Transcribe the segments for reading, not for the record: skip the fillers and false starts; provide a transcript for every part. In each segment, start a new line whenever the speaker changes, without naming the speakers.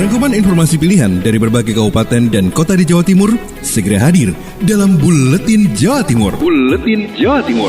Rangkuman informasi pilihan dari berbagai kabupaten dan kota di Jawa Timur segera hadir dalam Buletin Jawa Timur. Buletin Jawa Timur.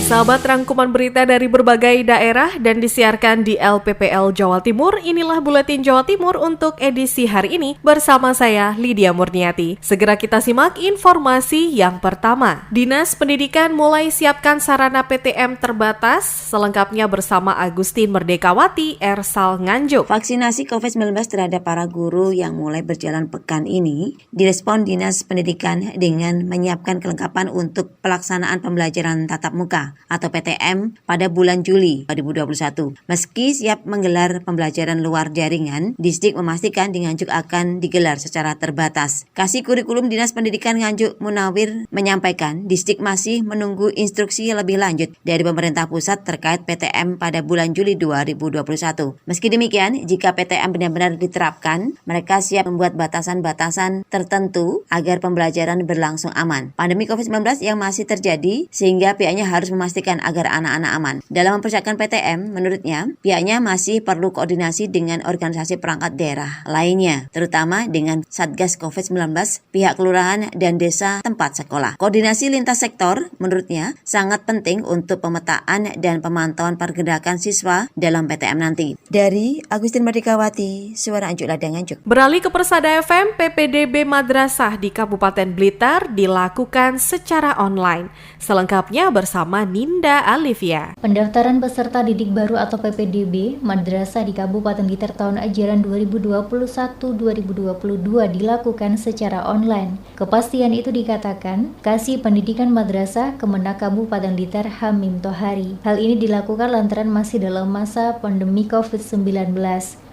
Sahabat, rangkuman berita dari berbagai daerah dan disiarkan di LPPL Jawa Timur. Inilah Buletin Jawa Timur untuk edisi hari ini bersama saya Lydia Murniati. Segera kita simak informasi yang pertama. Dinas Pendidikan mulai siapkan sarana PTM terbatas, selengkapnya bersama Agustin Merdekawati, Ersal Nganjuk.
Vaksinasi COVID-19 terhadap para guru yang mulai berjalan pekan ini direspon Dinas Pendidikan dengan menyiapkan kelengkapan untuk pelaksanaan pembelajaran tatap muka atau PTM pada bulan Juli 2021. Meski siap menggelar pembelajaran luar jaringan, Disdik memastikan di Nganjuk akan digelar secara terbatas. Kasih Kurikulum Dinas Pendidikan Nganjuk Munawir menyampaikan, Disdik masih menunggu instruksi lebih lanjut dari pemerintah pusat terkait PTM pada bulan Juli 2021. Meski demikian, jika PTM benar-benar diterapkan, mereka siap membuat batasan-batasan tertentu agar pembelajaran berlangsung aman. Pandemi COVID-19 yang masih terjadi sehingga pihaknya harus memastikan agar anak-anak aman. Dalam mempersiapkan PTM, menurutnya, pihaknya masih perlu koordinasi dengan organisasi perangkat daerah lainnya, terutama dengan Satgas COVID-19, pihak kelurahan dan desa tempat sekolah. Koordinasi lintas sektor, menurutnya, sangat penting untuk pemetaan dan pemantauan pergerakan siswa dalam PTM nanti. Dari Agustin Merdekawati, Suara Anjuk Ladang Nganjuk.
Beralih ke Persada FM, PPDB Madrasah di Kabupaten Blitar dilakukan secara online. Selengkapnya bersama Ninda Alivia.
Pendaftaran peserta didik baru atau PPDB Madrasah di Kabupaten Blitar tahun ajaran 2021-2022 dilakukan secara online. Kepastian itu dikatakan Kasih Pendidikan Madrasah Kemenak Kabupaten Blitar Hamim Tohari. Hal ini dilakukan lantaran masih dalam masa pandemi COVID-19.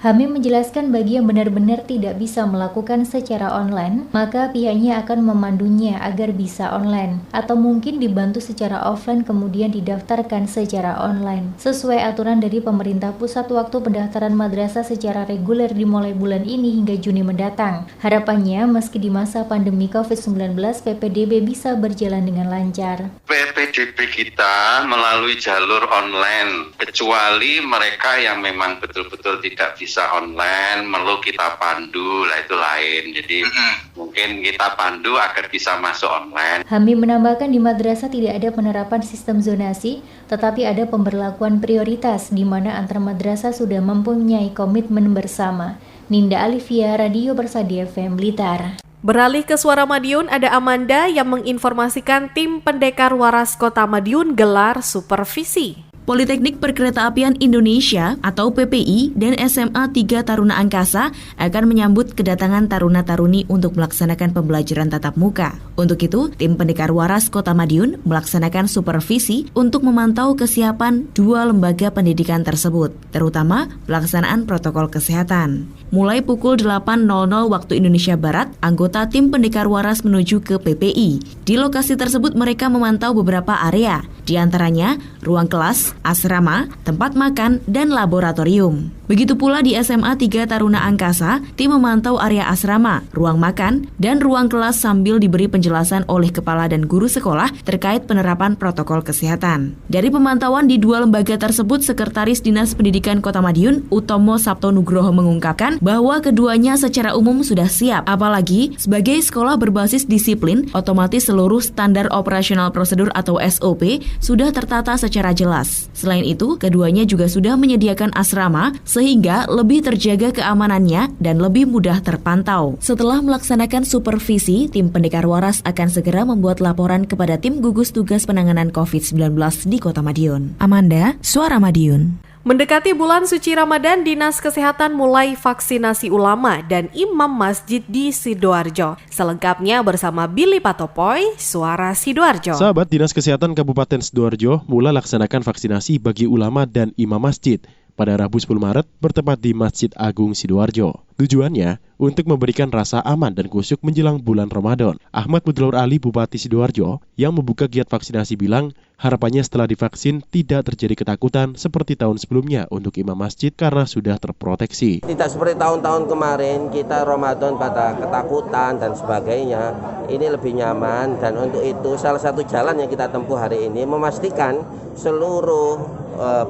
Hamim menjelaskan bagi yang benar-benar tidak bisa melakukan secara online, maka pihaknya akan memandunya agar bisa online, atau mungkin dibantu secara offline kemudian didaftarkan secara online. Sesuai aturan dari pemerintah pusat, waktu pendaftaran madrasah secara reguler dimulai bulan ini hingga Juni mendatang. Harapannya, meski di masa pandemi COVID-19, PPDB bisa berjalan dengan lancar.
PPDB kita melalui jalur online, kecuali mereka yang memang betul-betul tidak bisa online, perlu kita pandu, lah itu lain. Jadi mungkin kita pandu agar bisa masuk online.
Hamim menambahkan di madrasah tidak ada penerapan sistem zonasi, tetapi ada pemberlakuan prioritas di mana antar madrasah sudah mempunyai komitmen bersama. Ninda Alivia, Radio Persada FM Blitar.
Beralih ke Suara Madiun, ada Amanda yang menginformasikan tim pendekar waras Kota Madiun gelar supervisi.
Politeknik Perkeretaapian Indonesia atau PPI dan SMA 3 Taruna Angkasa akan menyambut kedatangan taruna-taruni untuk melaksanakan pembelajaran tatap muka. Untuk itu, tim pendekar waras Kota Madiun melaksanakan supervisi untuk memantau kesiapan dua lembaga pendidikan tersebut, terutama pelaksanaan protokol kesehatan. Mulai pukul 8.00 waktu Indonesia Barat, anggota tim pendekar waras menuju ke PPI. Di lokasi tersebut mereka memantau beberapa area, di antaranya ruang kelas, asrama, tempat makan, dan laboratorium. Begitu pula di SMA 3 Taruna Angkasa, tim memantau area asrama, ruang makan, dan ruang kelas sambil diberi penjelasan oleh kepala dan guru sekolah terkait penerapan protokol kesehatan. Dari pemantauan di dua lembaga tersebut, Sekretaris Dinas Pendidikan Kota Madiun, Utomo Sabto Nugroho mengungkapkan bahwa keduanya secara umum sudah siap. Apalagi, sebagai sekolah berbasis disiplin, otomatis seluruh standar operasional prosedur atau SOP sudah tertata secara jelas. Selain itu, keduanya juga sudah menyediakan asrama sehingga lebih terjaga keamanannya dan lebih mudah terpantau. Setelah melaksanakan supervisi, tim pendekar waras akan segera membuat laporan kepada tim gugus tugas penanganan COVID-19 di Kota Madiun. Amanda, Suara Madiun.
Mendekati bulan suci Ramadan, Dinas Kesehatan mulai vaksinasi ulama dan imam masjid di Sidoarjo. Selengkapnya bersama Billy Patopoy, Suara Sidoarjo.
Sahabat, Dinas Kesehatan Kabupaten Sidoarjo mulai laksanakan vaksinasi bagi ulama dan imam masjid. pada Rabu 10 Maret bertempat di Masjid Agung Sidoarjo. Tujuannya untuk memberikan rasa aman dan khusyuk menjelang bulan Ramadan. Ahmad Mudlor Ali, Bupati Sidoarjo, yang membuka giat vaksinasi bilang harapannya setelah divaksin tidak terjadi ketakutan seperti tahun sebelumnya untuk imam masjid karena sudah terproteksi.
Tidak seperti tahun-tahun kemarin kita Ramadan pada ketakutan dan sebagainya. Ini lebih nyaman dan untuk itu salah satu jalan yang kita tempuh hari ini memastikan seluruh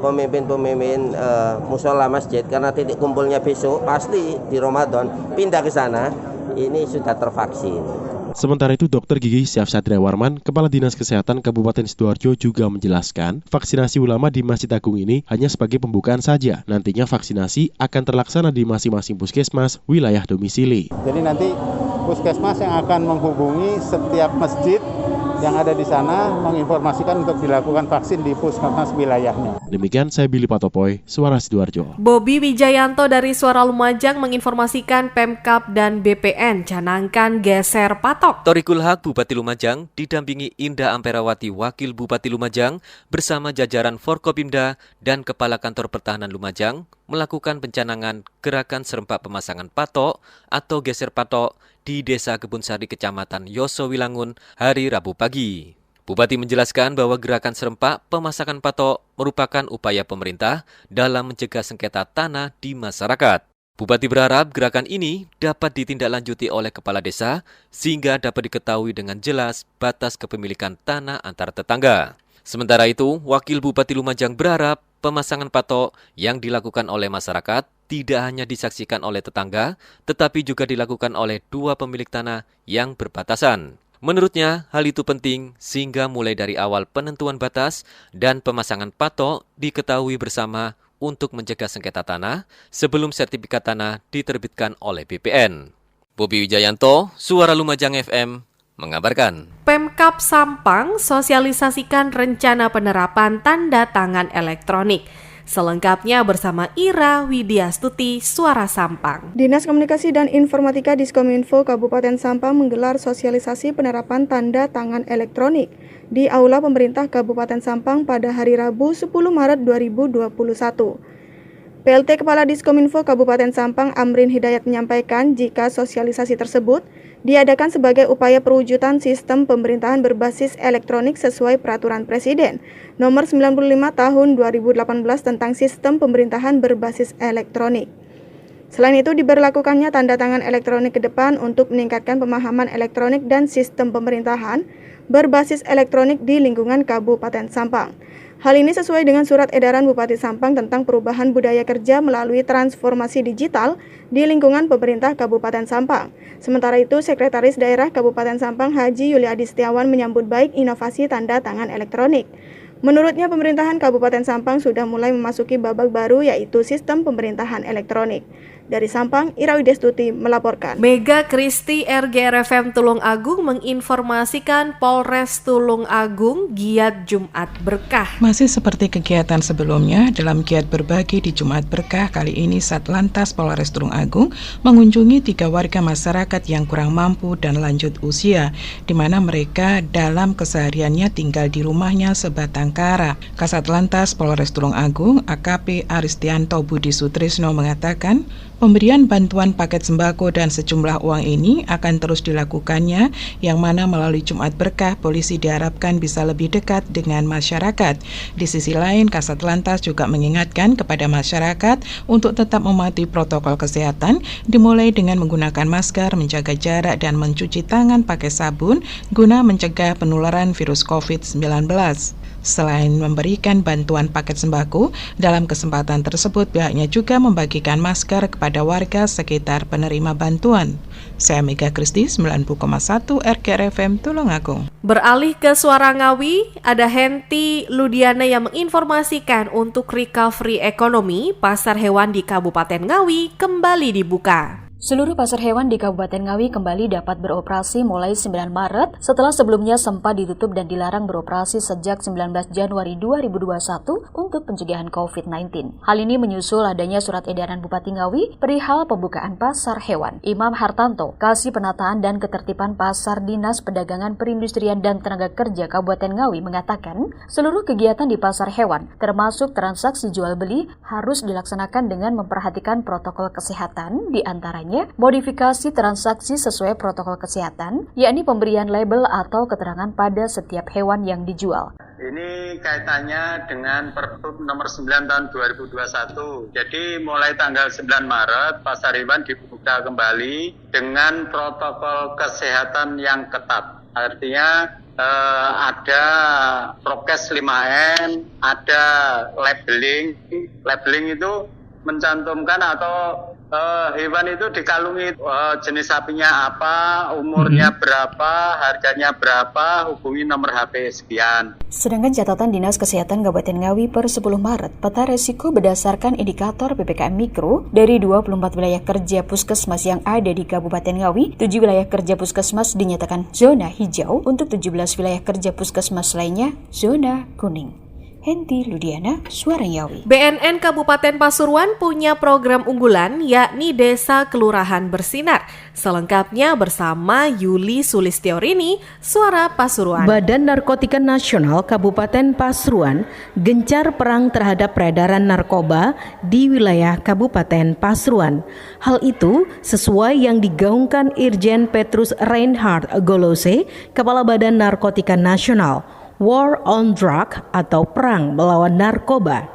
pemimpin-pemimpin musola masjid, karena titik kumpulnya besok pasti di Ramadan, pindah ke sana, ini sudah tervaksin.
Sementara itu, Dr. Gigi Syaf Satria Warman, Kepala Dinas Kesehatan Kabupaten Sidoarjo juga menjelaskan, vaksinasi ulama di Masjid Agung ini hanya sebagai pembukaan saja. Nantinya vaksinasi akan terlaksana di masing-masing puskesmas wilayah domisili.
Jadi nanti puskesmas yang akan menghubungi setiap masjid yang ada di sana menginformasikan untuk dilakukan vaksin di puskesmas wilayahnya.
Demikian saya Billy Patopoy, Suara Sidoarjo.
Bobi Wijayanto dari Suara Lumajang menginformasikan Pemkab dan BPN canangkan geser patok.
Thorikul Haq, Bupati Lumajang, didampingi Indah Amperawati, Wakil Bupati Lumajang, bersama jajaran Forkopimda dan Kepala Kantor Pertahanan Lumajang, melakukan pencanangan gerakan serempak pemasangan patok atau geser patok di Desa Kebunsari, Kecamatan Yosowilangun, hari Rabu pagi. Bupati menjelaskan bahwa gerakan serempak pemasangan patok merupakan upaya pemerintah dalam mencegah sengketa tanah di masyarakat. Bupati berharap gerakan ini dapat ditindaklanjuti oleh kepala desa sehingga dapat diketahui dengan jelas batas kepemilikan tanah antar tetangga. Sementara itu, Wakil Bupati Lumajang berharap pemasangan patok yang dilakukan oleh masyarakat tidak hanya disaksikan oleh tetangga, tetapi juga dilakukan oleh dua pemilik tanah yang berbatasan. Menurutnya, hal itu penting sehingga mulai dari awal penentuan batas dan pemasangan patok diketahui bersama untuk mencegah sengketa tanah sebelum sertifikat tanah diterbitkan oleh BPN. Bobi Wijayanto, Suara Lumajang FM, mengabarkan.
Pemkab Sampang sosialisasikan rencana penerapan tanda tangan elektronik. Selengkapnya bersama Ira Widyastuti, Suara Sampang.
Dinas Komunikasi dan Informatika Diskominfo Kabupaten Sampang menggelar sosialisasi penerapan tanda tangan elektronik di Aula Pemerintah Kabupaten Sampang pada hari Rabu 10 Maret 2021. PLT Kepala Diskominfo Kabupaten Sampang Amrin Hidayat menyampaikan jika sosialisasi tersebut diadakan sebagai upaya perwujudan sistem pemerintahan berbasis elektronik sesuai Peraturan Presiden Nomor 95 Tahun 2018 tentang Sistem Pemerintahan Berbasis Elektronik. Selain itu, diberlakukannya tanda tangan elektronik ke depan untuk meningkatkan pemahaman elektronik dan sistem pemerintahan berbasis elektronik di lingkungan Kabupaten Sampang. Hal ini sesuai dengan surat edaran Bupati Sampang tentang perubahan budaya kerja melalui transformasi digital di lingkungan pemerintah Kabupaten Sampang. Sementara itu, Sekretaris Daerah Kabupaten Sampang Haji Yuliadi Setiawan menyambut baik inovasi tanda tangan elektronik. Menurutnya, pemerintahan Kabupaten Sampang sudah mulai memasuki babak baru yaitu sistem pemerintahan elektronik. Dari Sampang, Ira Widyastuti melaporkan.
Mega Kristi RGRFM Tulung Agung menginformasikan Polres Tulung Agung giat Jumat Berkah.
Masih seperti kegiatan sebelumnya, dalam giat berbagi di Jumat Berkah kali ini Satlantas Polres Tulung Agung mengunjungi 3 warga masyarakat yang kurang mampu dan lanjut usia, di mana mereka dalam kesehariannya tinggal di rumahnya sebatang kara. Kasatlantas Polres Tulung Agung AKP Aristianto Budi Sutrisno mengatakan, pemberian bantuan paket sembako dan sejumlah uang ini akan terus dilakukannya, yang mana melalui Jumat Berkah, polisi diharapkan bisa lebih dekat dengan masyarakat. Di sisi lain, Kasatlantas juga mengingatkan kepada masyarakat untuk tetap mematuhi protokol kesehatan, dimulai dengan menggunakan masker, menjaga jarak, dan mencuci tangan pakai sabun, guna mencegah penularan virus COVID-19. Selain memberikan bantuan paket sembako, dalam kesempatan tersebut pihaknya juga membagikan masker kepada warga sekitar penerima bantuan. Saya Mega Kristi, 90,1 RGRFM Tulung Agung.
Beralih ke Suara Ngawi, ada Henti Ludiana yang menginformasikan untuk recovery ekonomi, pasar hewan di Kabupaten Ngawi kembali dibuka.
Seluruh pasar hewan di Kabupaten Ngawi kembali dapat beroperasi mulai 9 Maret setelah sebelumnya sempat ditutup dan dilarang beroperasi sejak 19 Januari 2021 untuk pencegahan COVID-19. Hal ini menyusul adanya surat edaran Bupati Ngawi perihal pembukaan pasar hewan. Imam Hartanto, Kasih Penataan dan Ketertiban Pasar Dinas Perdagangan Perindustrian dan Tenaga Kerja Kabupaten Ngawi mengatakan, seluruh kegiatan di pasar hewan, termasuk transaksi jual beli, harus dilaksanakan dengan memperhatikan protokol kesehatan, di antaranya modifikasi transaksi sesuai protokol kesehatan, yakni pemberian label atau keterangan pada setiap hewan yang dijual.
Ini kaitannya dengan Pergub nomor 9 tahun 2021. Jadi mulai tanggal 9 Maret pasar hewan dibuka kembali dengan protokol kesehatan yang ketat. Artinya ada prokes 5M, ada labeling. Labeling itu mencantumkan atau hewan itu dikalungi jenis sapinya apa, umurnya berapa, harganya berapa, hubungi nomor HP sekian.
Sedangkan catatan Dinas Kesehatan Kabupaten Ngawi per 10 Maret, peta resiko berdasarkan indikator PPKM Mikro dari 24 wilayah kerja puskesmas yang ada di Kabupaten Ngawi, 7 wilayah kerja puskesmas dinyatakan zona hijau, untuk 17 wilayah kerja puskesmas lainnya zona kuning. Henti Ludiana, Suara Ngawi.
BNN Kabupaten Pasuruan punya program unggulan yakni Desa Kelurahan Bersinar. Selengkapnya bersama Yuli Sulistiorini, Suara Pasuruan.
Badan Narkotika Nasional Kabupaten Pasuruan gencar perang terhadap peredaran narkoba di wilayah Kabupaten Pasuruan. Hal itu sesuai yang digaungkan Irjen Petrus Reinhard Golose, Kepala Badan Narkotika Nasional. War on Drug atau Perang Melawan Narkoba.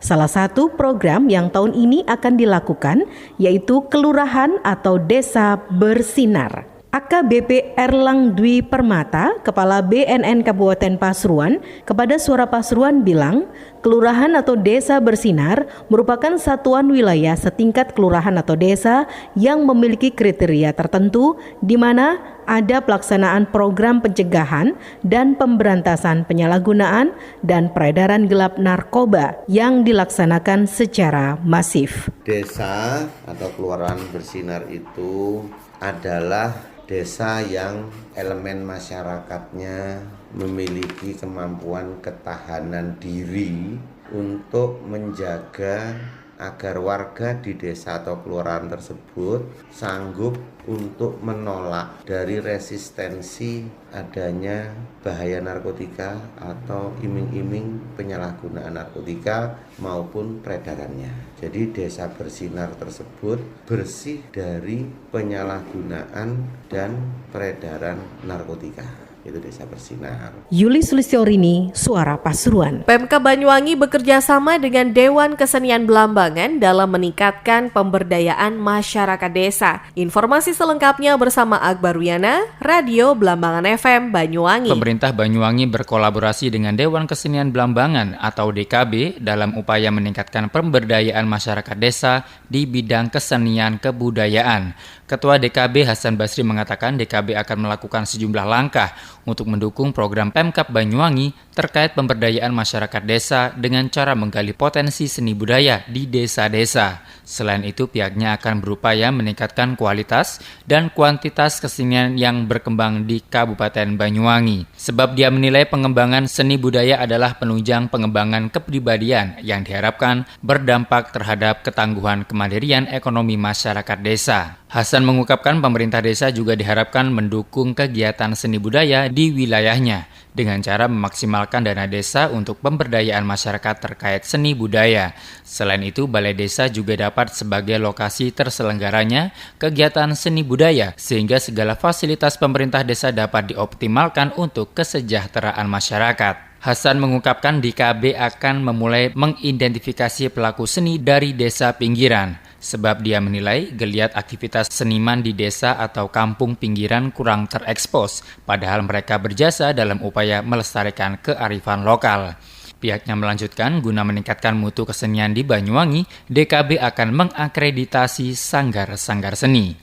Salah satu program yang tahun ini akan dilakukan yaitu Kelurahan atau Desa Bersinar. AKBP Erlang Dwi Permata, Kepala BNN Kabupaten Pasuruan, kepada Suara Pasuruan bilang, Kelurahan atau Desa Bersinar merupakan satuan wilayah setingkat kelurahan atau desa yang memiliki kriteria tertentu di mana ada pelaksanaan program pencegahan dan pemberantasan penyalahgunaan dan peredaran gelap narkoba yang dilaksanakan secara masif.
Desa atau Kelurahan Bersinar itu adalah desa yang elemen masyarakatnya memiliki kemampuan ketahanan diri untuk menjaga agar warga di desa atau kelurahan tersebut sanggup untuk menolak dari resistensi adanya bahaya narkotika atau iming-iming penyalahgunaan narkotika maupun peredarannya. Jadi Desa Bersinar tersebut bersih dari penyalahgunaan dan peredaran narkotika. Itu Desa Bersinar.
Yuli Sulistiorini, Suara Pasuruan.
Pemkab Banyuwangi bekerja sama dengan Dewan Kesenian Belambangan dalam meningkatkan pemberdayaan masyarakat desa. Informasi selengkapnya bersama Akbar Wiyana, Radio Belambangan FM Banyuwangi.
Pemerintah Banyuwangi berkolaborasi dengan Dewan Kesenian Belambangan atau DKB dalam upaya meningkatkan pemberdayaan masyarakat desa di bidang kesenian kebudayaan. Ketua DKB Hasan Basri mengatakan DKB akan melakukan sejumlah langkah untuk mendukung program Pemkab Banyuwangi terkait pemberdayaan masyarakat desa dengan cara menggali potensi seni budaya di desa-desa. Selain itu, pihaknya akan berupaya meningkatkan kualitas dan kuantitas kesenian yang berkembang di Kabupaten Banyuwangi. Sebab dia menilai pengembangan seni budaya adalah penunjang pengembangan kepribadian yang diharapkan berdampak terhadap ketangguhan kemandirian ekonomi masyarakat desa. Hasan mengungkapkan pemerintah desa juga diharapkan mendukung kegiatan seni budaya di wilayahnya dengan cara memaksimalkan dana desa untuk pemberdayaan masyarakat terkait seni budaya. Selain itu, Balai Desa juga dapat sebagai lokasi terselenggaranya kegiatan seni budaya sehingga segala fasilitas pemerintah desa dapat dioptimalkan untuk kesejahteraan masyarakat. Hasan mengungkapkan DKB akan memulai mengidentifikasi pelaku seni dari desa pinggiran, sebab dia menilai geliat aktivitas seniman di desa atau kampung pinggiran kurang terekspos, padahal mereka berjasa dalam upaya melestarikan kearifan lokal. Pihaknya melanjutkan, guna meningkatkan mutu kesenian di Banyuwangi, DKB akan mengakreditasi sanggar-sanggar seni.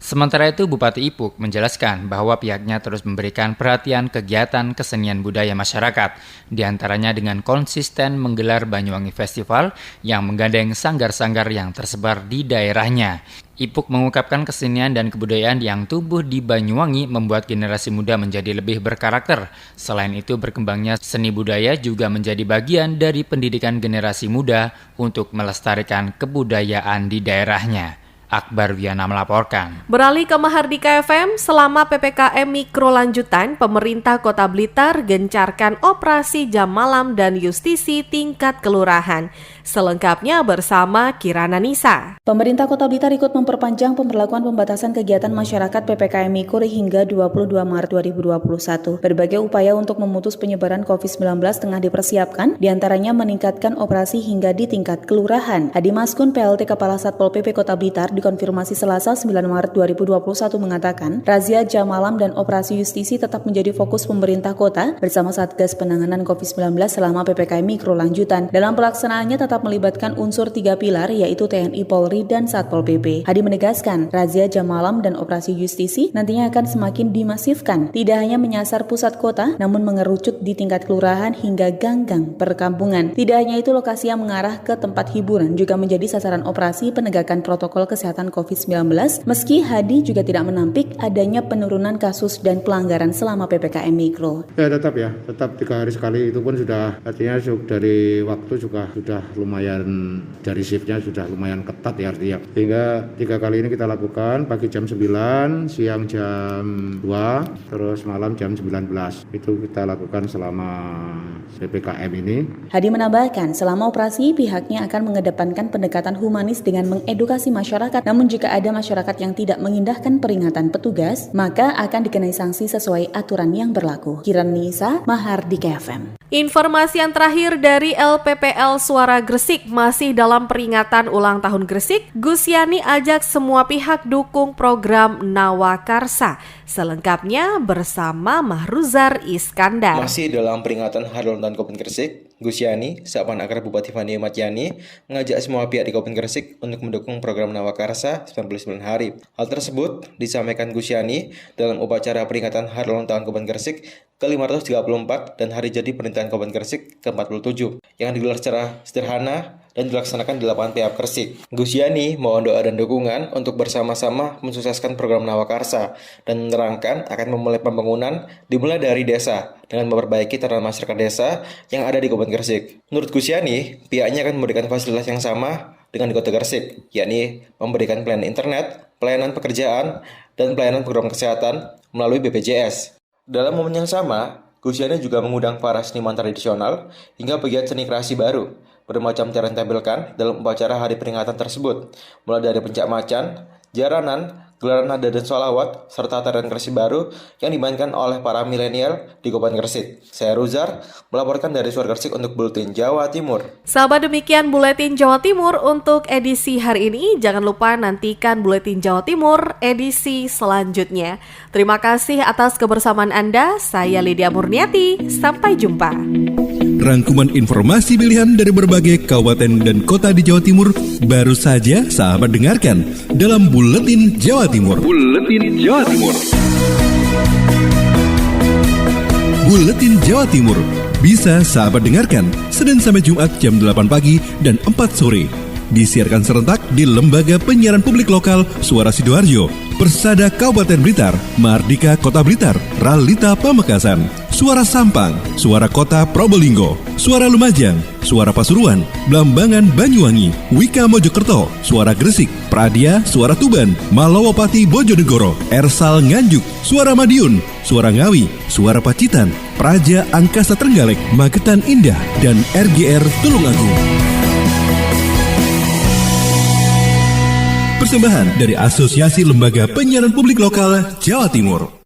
Sementara itu, Bupati Ipuk menjelaskan bahwa pihaknya terus memberikan perhatian kegiatan kesenian budaya masyarakat, diantaranya dengan konsisten menggelar Banyuwangi Festival yang menggandeng sanggar-sanggar yang tersebar di daerahnya. Ipuk mengungkapkan kesenian dan kebudayaan yang tumbuh di Banyuwangi membuat generasi muda menjadi lebih berkarakter. Selain itu, berkembangnya seni budaya juga menjadi bagian dari pendidikan generasi muda untuk melestarikan kebudayaan di daerahnya. Akbar Wiana melaporkan.
Beralih ke Mahardika FM, selama PPKM Mikro lanjutan, pemerintah Kota Blitar gencarkan operasi jam malam dan justisi tingkat kelurahan. Selengkapnya bersama Kirana Nisa.
Pemerintah Kota Blitar ikut memperpanjang pemberlakuan pembatasan kegiatan masyarakat PPKM Mikro hingga 22 Maret 2021. Berbagai upaya untuk memutus penyebaran COVID-19 tengah dipersiapkan, diantaranya meningkatkan operasi hingga di tingkat kelurahan. Hadi Maskun, PLT Kepala Satpol PP Kota Blitar, dikonfirmasi Selasa 9 Maret 2021 mengatakan, razia jam malam dan operasi justisi tetap menjadi fokus pemerintah kota bersama Satgas Penanganan COVID-19 selama PPKM Mikro lanjutan. Dalam pelaksanaannya tetap melibatkan unsur 3 pilar yaitu TNI, Polri, dan Satpol PP. Hadi menegaskan, razia jam malam dan operasi justisi nantinya akan semakin dimasifkan. Tidak hanya menyasar pusat kota, namun mengerucut di tingkat kelurahan hingga gang-gang perkampungan. Tidak hanya itu, lokasi yang mengarah ke tempat hiburan juga menjadi sasaran operasi penegakan protokol kesehatan COVID-19, meski Hadi juga tidak menampik adanya penurunan kasus dan pelanggaran selama PPKM Mikro.
Ya tetap 3 hari sekali, itu pun sudah artinya dari waktu juga sudah lumayan, dari shiftnya sudah lumayan ketat ya artinya. Sehingga 3 kali ini kita lakukan, pagi jam 9, siang jam 2, terus malam jam 19. Itu kita lakukan selama PPKM ini.
Hadi menambahkan, selama operasi pihaknya akan mengedepankan pendekatan humanis dengan mengedukasi masyarakat. Namun jika ada masyarakat yang tidak mengindahkan peringatan petugas, maka akan dikenai sanksi sesuai aturan yang berlaku. Kirana Nisa, Mahardika FM.
Informasi yang terakhir dari LPPL Suara Gresik, masih dalam peringatan ulang tahun Gresik, Gus Yani ajak semua pihak dukung program Nawakarsa. Selengkapnya bersama Mahruzar Iskandar.
Masih dalam peringatan Hari Ulang Tahun Kabupaten Gresik, Gus Yani, Sapan Akrab Bupati Fani Ahmad Yani, mengajak semua pihak di Kabupaten Gresik untuk mendukung program Nawakarsa 99 hari. Hal tersebut disampaikan Gus Yani dalam upacara peringatan Hari Ulang Tahun Kabupaten Gresik ke-534 dan Hari Jadi Pemerintahan Kabupaten Gresik ke-47 yang digelar secara sederhana dan dilaksanakan di lapangan PAP Gresik. Gus Yani mohon doa dan dukungan untuk bersama-sama mensukseskan program Nawakarsa dan menerangkan akan memulai pembangunan dimulai dari desa dengan memperbaiki tatanan masyarakat desa yang ada di Kabupaten Gresik. Menurut Gus Yani, pihaknya akan memberikan fasilitas yang sama dengan di Kota Gresik, yakni memberikan pelayanan internet, pelayanan pekerjaan, dan pelayanan program kesehatan melalui BPJS. Dalam momen yang sama, Gus Yani juga mengundang para seniman tradisional hingga pegiat seni kreasi baru bermacam cara ditampilkan dalam upacara hari peringatan tersebut, mulai dari pencak macan, jaranan, gelaran nada dan sholawat, serta tarian kreasi baru yang dimainkan oleh para milenial di Kabupaten Gresik. Saya Ruzar, melaporkan dari Suara Gresik untuk Buletin Jawa Timur.
Sahabat, demikian Buletin Jawa Timur untuk edisi hari ini. Jangan lupa nantikan Buletin Jawa Timur edisi selanjutnya. Terima kasih atas kebersamaan Anda. Saya Lydia Murniati. Sampai jumpa.
Rangkuman informasi pilihan dari berbagai kabupaten dan kota di Jawa Timur baru saja sahabat dengarkan dalam Buletin Jawa Timur. Buletin Jawa Timur. Buletin Jawa Timur bisa sahabat dengarkan Senin sampai Jumat jam 8 pagi dan 4 sore. Disiarkan serentak di Lembaga Penyiaran Publik Lokal Suara Sidoarjo, Persada Kabupaten Blitar, Mahardika Kota Blitar, Ralita Pamekasan, Suara Sampang, Suara Kota Probolinggo, Suara Lumajang, Suara Pasuruan, Blambangan Banyuwangi, Wika Mojokerto, Suara Gresik, Pradia, Suara Tuban, Malawapati Bojonegoro, Ersal Nganjuk, Suara Madiun, Suara Ngawi, Suara Pacitan, Praja Angkasa Trenggalek, Magetan Indah, dan RGR Tulungagung. Persembahan dari Asosiasi Lembaga Penyiaran Publik Lokal Jawa Timur.